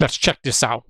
Let's check this out.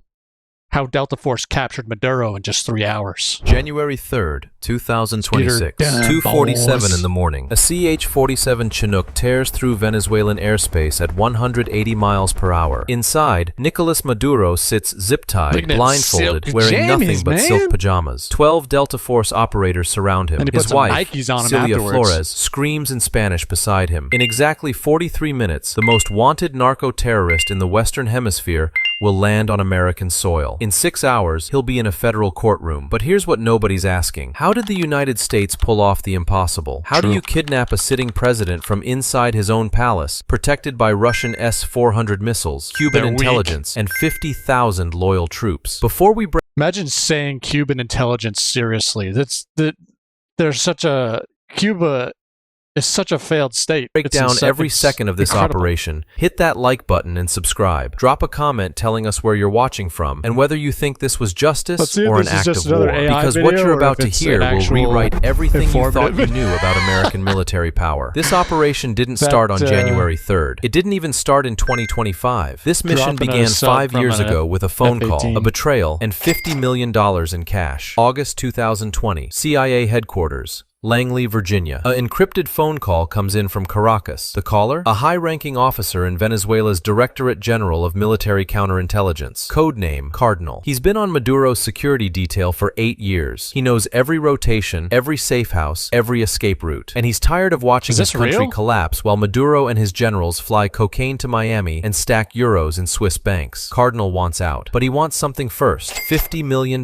How Delta Force captured Maduro in just 3 hours. January 3rd, 2026, 2:47 in the morning. A CH-47 Chinook tears through Venezuelan airspace at 180 miles per hour. Inside, Nicolas Maduro sits zip-tied, blindfolded, wearing nothing but silk pajamas. 12 Delta Force operators surround him. His wife, Celia Flores, screams in Spanish beside him. In exactly 43 minutes, the most wanted narco-terrorist in the Western Hemisphere will land on American soil. In 6 hours, he'll be in a federal courtroom. But here's what nobody's asking. How did the United States pull off the impossible? How do you kidnap a sitting president from inside his own palace, protected by Russian S-400 missiles, Cuban intelligence, and 50,000 loyal troops? Before we imagine saying Cuban intelligence seriously. There's such a... Cuba is such a failed state. Break down every second of this operation. Hit that like button and subscribe. Drop a comment telling us where you're watching from and whether you think this was justice or an act of war. Because what you're about to hear will rewrite everything you thought you knew about American military power. This operation didn't start on January 3rd. It didn't even start in 2025. This mission began 5 years ago with a phone call, a betrayal, and $50 million in cash. August 2020, CIA headquarters, Langley, Virginia. An encrypted phone call comes in from Caracas. The caller? A high-ranking officer in Venezuela's Directorate General of Military Counterintelligence. Codename Cardinal. He's been on Maduro's security detail for 8 years. He knows every rotation, every safe house, every escape route. And he's tired of watching his country collapse while Maduro and his generals fly cocaine to Miami and stack euros in Swiss banks. Cardinal wants out. But he wants something first. $50 million.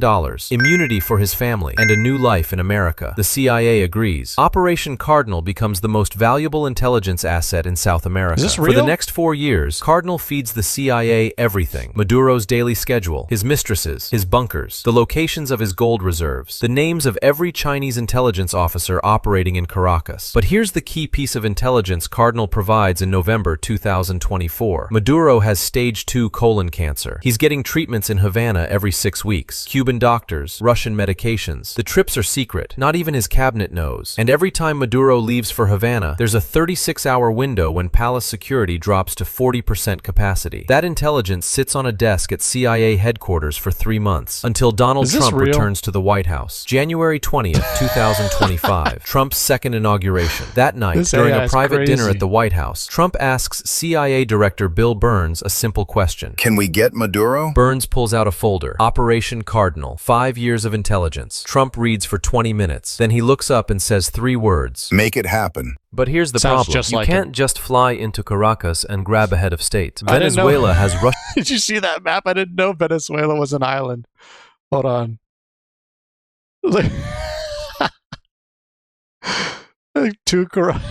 Immunity for his family. And a new life in America. The CIA agrees. Operation Cardinal becomes the most valuable intelligence asset in South America. Is this real? For the next 4 years, Cardinal feeds the CIA everything. Maduro's daily schedule, his mistresses, his bunkers, the locations of his gold reserves, the names of every Chinese intelligence officer operating in Caracas. But here's the key piece of intelligence Cardinal provides in November 2024. Maduro has stage 2 colon cancer. He's getting treatments in Havana every 6 weeks. Cuban doctors, Russian medications. The trips are secret. Not even his cabinet knows. And every time Maduro leaves for Havana, there's a 36-hour window when palace security drops to 40% capacity. That intelligence sits on a desk at CIA headquarters for 3 months, until Donald Trump returns to the White House. January 20th, 2025, Trump's second inauguration. That night, during a private dinner at the White House, Trump asks CIA Director Bill Burns a simple question. Can we get Maduro? Burns pulls out a folder. Operation Cardinal. 5 years of intelligence. Trump reads for 20 minutes. Then he looks up and says 3 words. Make it happen. But here's the problem. You can't just fly into Caracas and grab a head of state. Venezuela has Russia. Did you see that map? I didn't know Venezuela was an island. Hold on. Like 2 Caracas.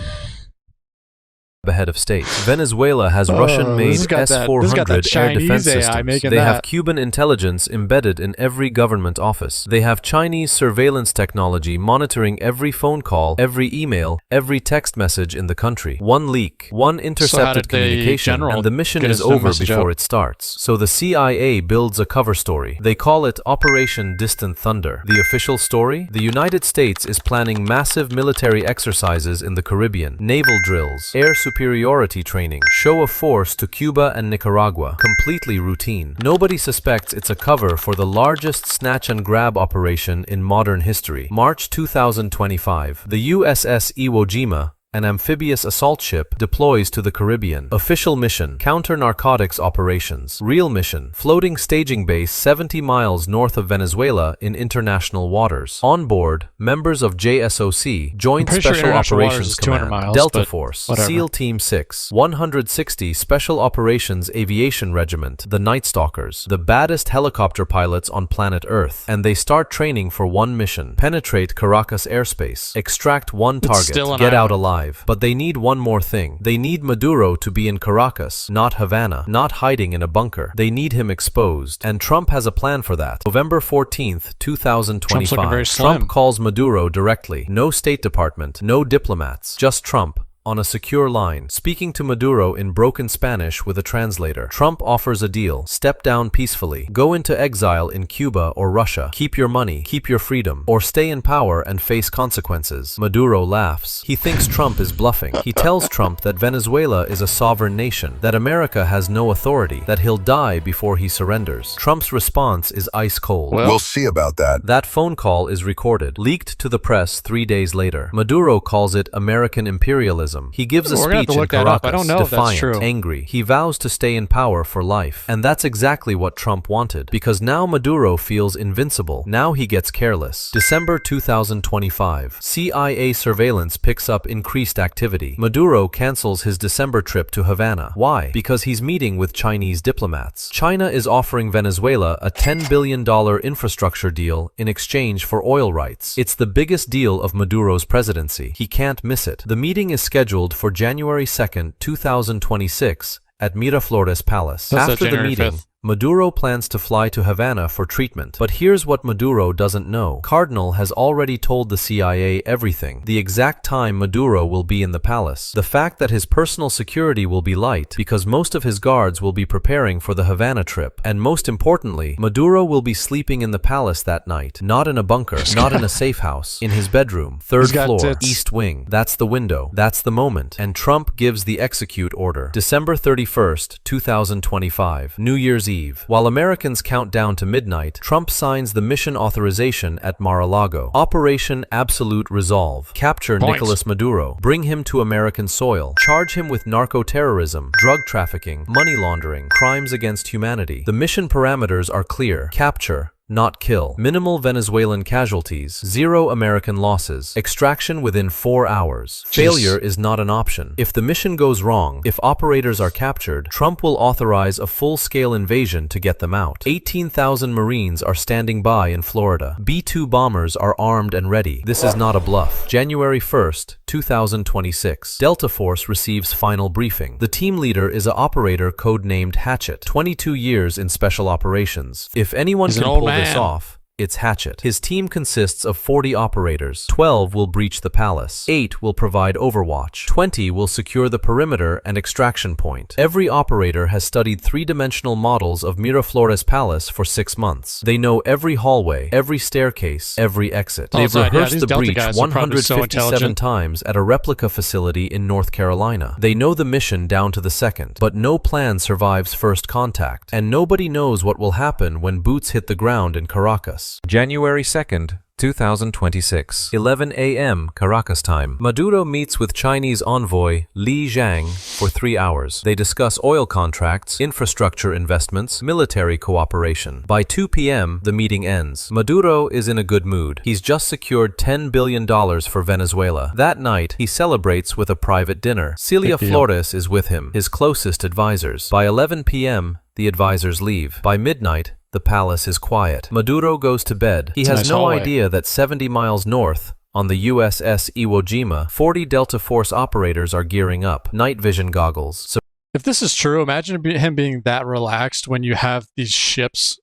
The head of state. Venezuela has Russian-made S-400 air defense systems. They have Cuban intelligence embedded in every government office. They have Chinese surveillance technology monitoring every phone call, every email, every text message in the country. One leak, one intercepted communication, and the mission is over before it starts. So the CIA builds a cover story. They call it Operation Distant Thunder. The official story? The United States is planning massive military exercises in the Caribbean, naval drills, air superiority training, show of force to Cuba and Nicaragua, completely routine. Nobody suspects it's a cover for the largest snatch and grab operation in modern history. March 2025, the USS Iwo Jima, an amphibious assault ship, deploys to the Caribbean. Official mission: counter-narcotics operations. Real mission: floating staging base 70 miles north of Venezuela in international waters. On board, members of JSOC, Joint Special Operations Command, Delta Force, SEAL Team 6, 160 Special Operations Aviation Regiment, the Night Stalkers, the baddest helicopter pilots on planet Earth. And they start training for one mission: penetrate Caracas airspace, extract one target, get out alive. But they need one more thing. They need Maduro to be in Caracas, not Havana, not hiding in a bunker. They need him exposed. And Trump has a plan for that. November 14th, 2025. Trump calls Maduro directly. No State Department, no diplomats, just Trump. on a secure line, speaking to Maduro in broken Spanish with a translator. Trump offers a deal. Step down peacefully. Go into exile in Cuba or Russia. Keep your money, keep your freedom, or stay in power and face consequences. Maduro laughs. He thinks Trump is bluffing. He tells Trump that Venezuela is a sovereign nation, that America has no authority, that he'll die before he surrenders. Trump's response is ice cold. We'll see about that. That phone call is recorded, leaked to the press 3 days later. Maduro calls it American imperialism. He gives a speech in Caracas, defiant, angry. He vows to stay in power for life. And that's exactly what Trump wanted, because now Maduro feels invincible. Now he gets careless. December 2025. CIA surveillance picks up increased activity. Maduro cancels his December trip to Havana. Why? Because he's meeting with Chinese diplomats. China is offering Venezuela a $10 billion infrastructure deal in exchange for oil rights. It's the biggest deal of Maduro's presidency. He can't miss it. The meeting is scheduled for January 2nd, 2026 at Miraflores Palace. After the meeting, 5th. Maduro plans to fly to Havana for treatment. But here's what Maduro doesn't know. Cardinal has already told the CIA everything. The exact time Maduro will be in the palace. The fact that his personal security will be light because most of his guards will be preparing for the Havana trip. And most importantly, Maduro will be sleeping in the palace that night. Not in a bunker, not in a safe house. In his bedroom. 3rd floor, east wing. That's the window. That's the moment. And Trump gives the execute order. December 31st, 2025. New Year's Eve. While Americans count down to midnight, Trump signs the mission authorization at Mar-a-Lago. Operation Absolute Resolve. Capture Nicolas Maduro. Bring him to American soil. Charge him with narco-terrorism, drug trafficking, money laundering, crimes against humanity. The mission parameters are clear. Capture, not kill. Minimal Venezuelan casualties. 0 American losses. Extraction within 4 hours. Failure is not an option. If the mission goes wrong, if operators are captured, Trump will authorize a full-scale invasion to get them out. 18,000 Marines are standing by in Florida. B-2 bombers are armed and ready. This is not a bluff. January 1st, 2026. Delta Force receives final briefing. The team leader is an operator codenamed Hatchet. 22 years in special operations. If anyone can pull this off, it's Hatchet. His team consists of 40 operators. 12 will breach the palace. 8 will provide overwatch. 20 will secure the perimeter and extraction point. Every operator has studied 3-dimensional models of Miraflores Palace for 6 months. They know every hallway, every staircase, every exit. They've rehearsed the breach 157 times at a replica facility in North Carolina. They know the mission down to the second, but no plan survives first contact, and nobody knows what will happen when boots hit the ground in Caracas. January 2nd, 2026. 11 a.m. Caracas time. Maduro meets with Chinese envoy Li Zhang for 3 hours. They discuss oil contracts, infrastructure investments, military cooperation. By 2 p.m., the meeting ends. Maduro is in a good mood. He's just secured $10 billion for Venezuela. That night, he celebrates with a private dinner. Celia Flores is with him, his closest advisors. By 11 p.m., the advisors leave. By midnight, the palace is quiet. Maduro goes to bed. He has no idea that 70 miles north, on the USS Iwo Jima, 40 Delta Force operators are gearing up. Night vision goggles. So if this is true, imagine him being that relaxed when you have these ships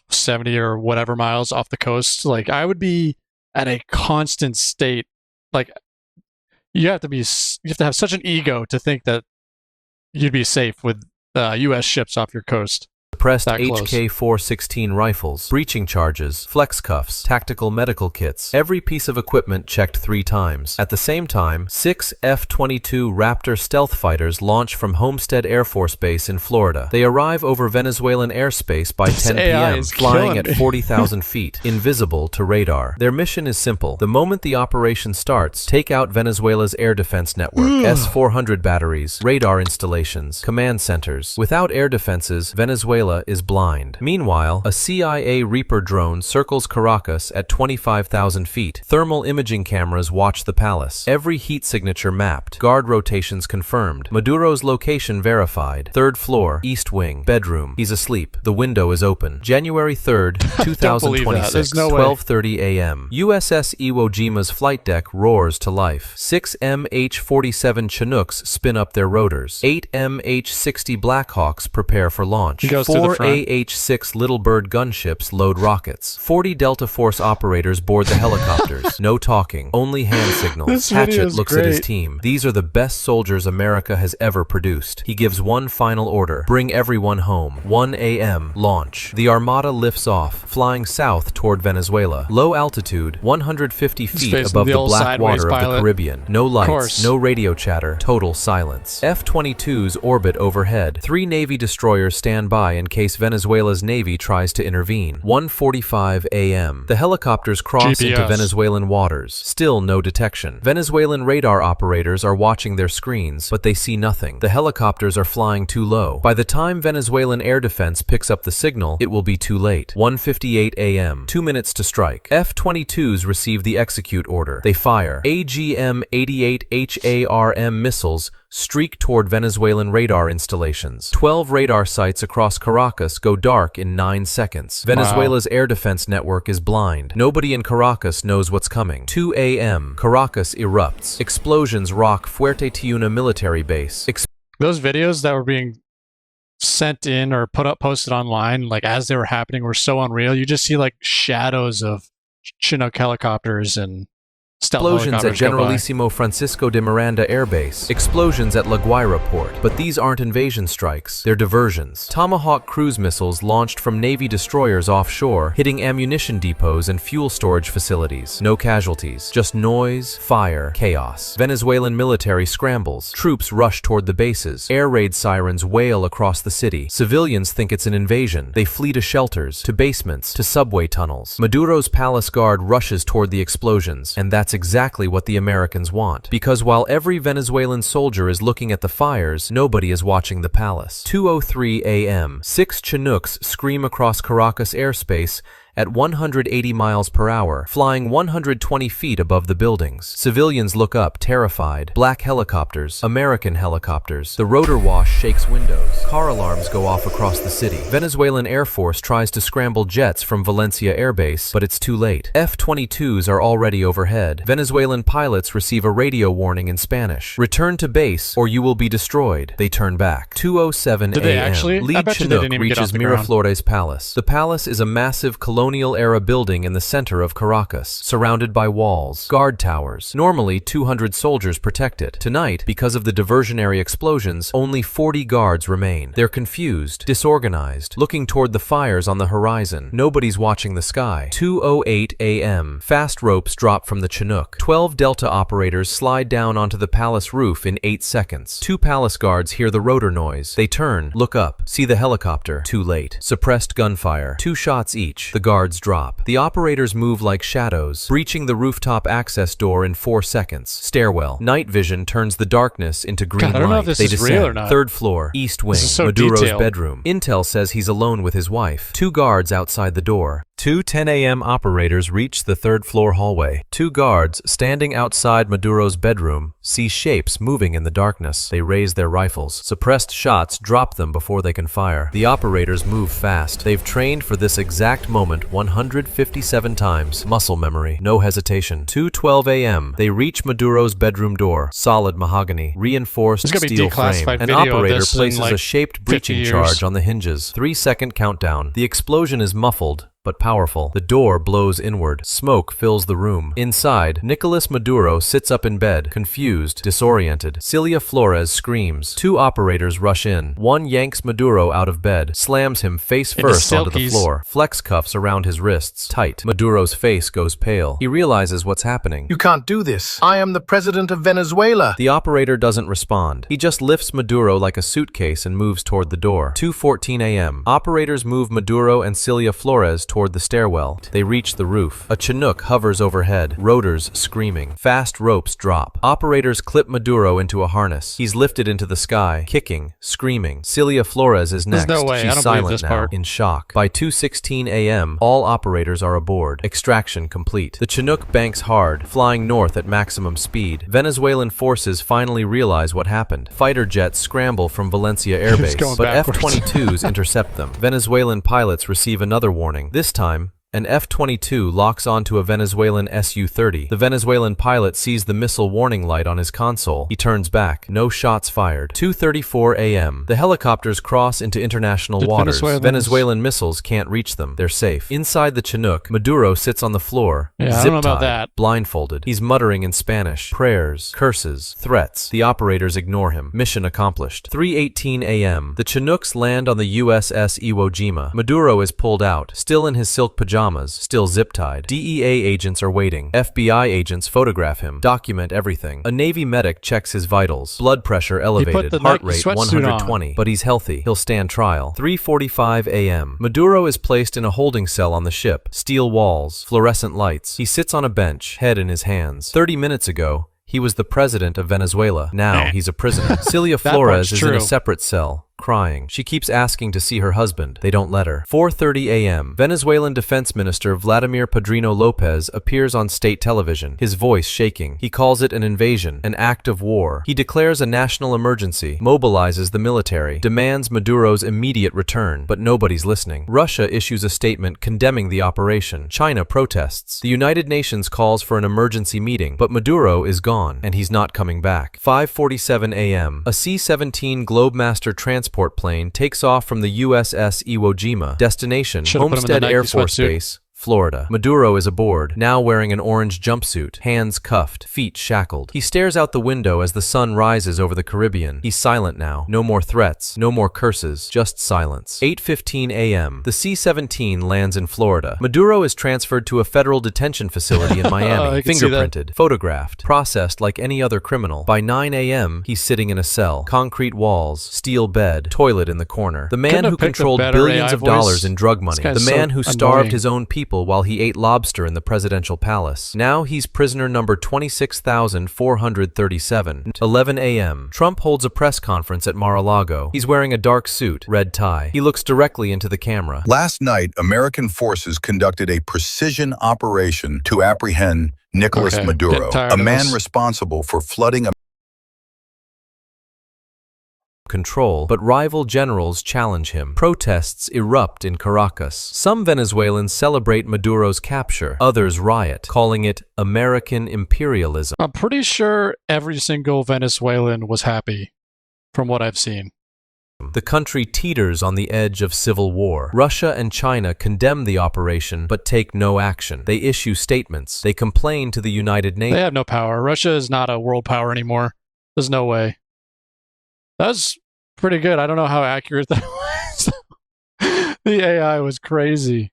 70 or whatever miles off the coast. Like, I would be at a constant state. Like, you have to have such an ego to think that you'd be safe with U.S. ships off your coast. Suppressed HK-416 rifles, breaching charges, flex cuffs, tactical medical kits. Every piece of equipment checked 3 times. At the same time, 6 F-22 Raptor stealth fighters launch from Homestead Air Force Base in Florida. They arrive over Venezuelan airspace by 10 p.m., flying at 40,000 feet, invisible to radar. Their mission is simple. The moment the operation starts, take out Venezuela's air defense network, S-400 batteries, radar installations, command centers. Without air defenses, Venezuela is blind. Meanwhile, a CIA Reaper drone circles Caracas at 25,000 feet. Thermal imaging cameras watch the palace. Every heat signature mapped. Guard rotations confirmed. Maduro's location verified. 3rd floor, east wing, bedroom. He's asleep. The window is open. January 3rd, 2026, 12:30 a.m. USS Iwo Jima's flight deck roars to life. 6 MH-47 Chinooks spin up their rotors. 8 MH-60 Blackhawks prepare for launch. to the 4 front. AH-6 Little Bird gunships load rockets. 40 Delta Force operators board the helicopters. No talking, only hand signals. Hatchet looks at his team. These are the best soldiers America has ever produced. He gives one final order. Bring everyone home. 1 a.m. Launch. The Armada lifts off, flying south toward Venezuela. Low altitude, 150 feet above the black water of the Caribbean. No lights, no radio chatter, total silence. F-22s orbit overhead. 3 Navy destroyers stand by in case Venezuela's Navy tries to intervene. 1:45 a.m. The helicopters cross into Venezuelan waters. Still no detection. Venezuelan radar operators are watching their screens, but they see nothing. The helicopters are flying too low. By the time Venezuelan air defense picks up the signal, it will be too late. 1:58 a.m. 2 minutes to strike. F-22s receive the execute order. They fire. AGM-88 HARM missiles streak toward Venezuelan radar installations. 12 radar sites across Caracas go dark in 9 seconds. Venezuela's air defense network is blind. Nobody in Caracas knows what's coming. 2 a.m. Caracas erupts. Explosions rock Fuerte Tiuna military base. Those videos that were being sent in or posted online, like as they were happening, were so unreal. You just see like shadows of Chinook helicopters and Explosions at Generalissimo Francisco de Miranda Air Base. Explosions at La Guaira port. But these aren't invasion strikes. They're diversions. Tomahawk cruise missiles launched from Navy destroyers offshore, hitting ammunition depots and fuel storage facilities. No casualties. Just noise, fire, chaos. Venezuelan military scrambles. Troops rush toward the bases. Air raid sirens wail across the city. Civilians think it's an invasion. They flee to shelters, to basements, to subway tunnels. Maduro's palace guard rushes toward the explosions, and that's exactly what the Americans want. Because while every Venezuelan soldier is looking at the fires, nobody is watching the palace. 2:03 a.m. 6 Chinooks scream across Caracas airspace at 180 miles per hour, flying 120 feet above the buildings. Civilians look up, terrified. Black helicopters, American helicopters. The rotor wash shakes windows. Car alarms go off across the city. Venezuelan Air Force tries to scramble jets from Valencia Air Base, but it's too late. F-22s are already overhead. Venezuelan pilots receive a radio warning in Spanish. Return to base, or you will be destroyed. They turn back. 2:07 a.m. Lead Chinook reaches Miraflores Palace. The palace is a massive colonial-era building in the center of Caracas, surrounded by walls, guard towers. Normally, 200 soldiers protect it. Tonight, because of the diversionary explosions, only 40 guards remain. They're confused, disorganized, looking toward the fires on the horizon. Nobody's watching the sky. 2:08 a.m. Fast ropes drop from the Chinook. 12 Delta operators slide down onto the palace roof in 8 seconds. 2 palace guards hear the rotor noise. They turn, look up, see the helicopter. Too late. Suppressed gunfire. 2 shots each. The guards drop. The operators move like shadows, breaching the rooftop access door in 4 seconds. Stairwell. Night vision turns the darkness into green light. I don't know if this is real or not. 3rd floor, east wing, Maduro's bedroom. Intel says he's alone with his wife. 2 guards outside the door. 2 10 a.m. operators reach the 3rd floor hallway. 2 guards, standing outside Maduro's bedroom, see shapes moving in the darkness. They raise their rifles. Suppressed shots drop them before they can fire. The operators move fast. They've trained for this exact moment 157 times. Muscle memory. No hesitation. 2:12 a.m. They reach Maduro's bedroom door. Solid mahogany. Reinforced steel frame. An operator places a shaped breaching charge on the hinges. 3-second countdown. The explosion is muffled, but powerful. The door blows inward. Smoke fills the room. Inside, Nicolas Maduro sits up in bed, confused, disoriented. Celia Flores screams. 2 operators rush in. One yanks Maduro out of bed, slams him face first onto the floor. Flex cuffs around his wrists, tight. Maduro's face goes pale. He realizes what's happening. You can't do this. I am the president of Venezuela. The operator doesn't respond. He just lifts Maduro like a suitcase and moves toward the door. 2:14 a.m. Operators move Maduro and Celia Flores toward the stairwell. They reach the roof. A Chinook hovers overhead, rotors screaming. Fast ropes drop. Operators clip Maduro into a harness. He's lifted into the sky, kicking, screaming. Celia Flores is next. There's no way. She's silent now, in shock. By 2:16 a.m., all operators are aboard. Extraction complete. The Chinook banks hard, flying north at maximum speed. Venezuelan forces finally realize what happened. Fighter jets scramble from Valencia Air Base, but F-22s intercept them. Venezuelan pilots receive another warning. This time, An F-22 locks onto a Venezuelan Su-30. The Venezuelan pilot sees the missile warning light on his console. He turns back. No shots fired. 2:34 a.m. The helicopters cross into international waters. Venezuelan missiles can't reach them. They're safe. Inside the Chinook, Maduro sits on the floor, zip-tied, blindfolded. He's muttering in Spanish. Prayers, curses, threats. The operators ignore him. Mission accomplished. 3:18 a.m. The Chinooks land on the USS Iwo Jima. Maduro is pulled out, still in his silk pajamas, still zip-tied. DEA agents are waiting. FBI agents photograph him, document everything. A Navy medic checks his vitals. Blood pressure elevated, heart rate 120, but he's healthy. He'll stand trial. 3:45 a.m. Maduro is placed in a holding cell on the ship. Steel walls, fluorescent lights. He sits on a bench, head in his hands. 30 minutes ago, he was the president of Venezuela. Now he's a prisoner. Celia Flores is in a separate cell, crying. She keeps asking to see her husband. They don't let her. 4:30 a.m. Venezuelan Defense Minister Vladimir Padrino Lopez appears on state television, his voice shaking. He calls it an invasion, an act of war. He declares a national emergency, mobilizes the military, demands Maduro's immediate return, but nobody's listening. Russia issues a statement condemning the operation. China protests. The United Nations calls for an emergency meeting, but Maduro is gone, and he's not coming back. 5:47 a.m. A C-17 Globemaster transport plane takes off from the USS Iwo Jima. Destination, Homestead Air Force Base, Florida. Maduro is aboard, now wearing an orange jumpsuit, hands cuffed, feet shackled. He stares out the window as the sun rises over the Caribbean. He's silent now. No more threats, no more curses, just silence. 8:15 a.m. The C-17 lands in Florida. Maduro is transferred to a federal detention facility in Miami. Fingerprinted, photographed, processed like any other criminal. By 9 a.m., he's sitting in a cell. Concrete walls, steel bed, toilet in the corner. The man who controlled billions of dollars in drug money. The man who starved his own people while he ate lobster in the presidential palace. Now he's prisoner number 26,437. 11 a.m. Trump holds a press conference at Mar-a-Lago. He's wearing a dark suit, red tie. He looks directly into the camera. Last night, American forces conducted a precision operation to apprehend Nicolas Maduro, a man responsible for flooding control, but rival generals challenge him. Protests erupt in Caracas. Some Venezuelans celebrate Maduro's capture. Others riot, calling it American imperialism. I'm pretty sure every single Venezuelan was happy, from what I've seen. The country teeters on the edge of civil war. Russia and China condemn the operation, but take no action. They issue statements. They complain to the United Nations. They have no power. Russia is not a world power anymore. There's no way. That was pretty good. I don't know how accurate that was. The AI was crazy.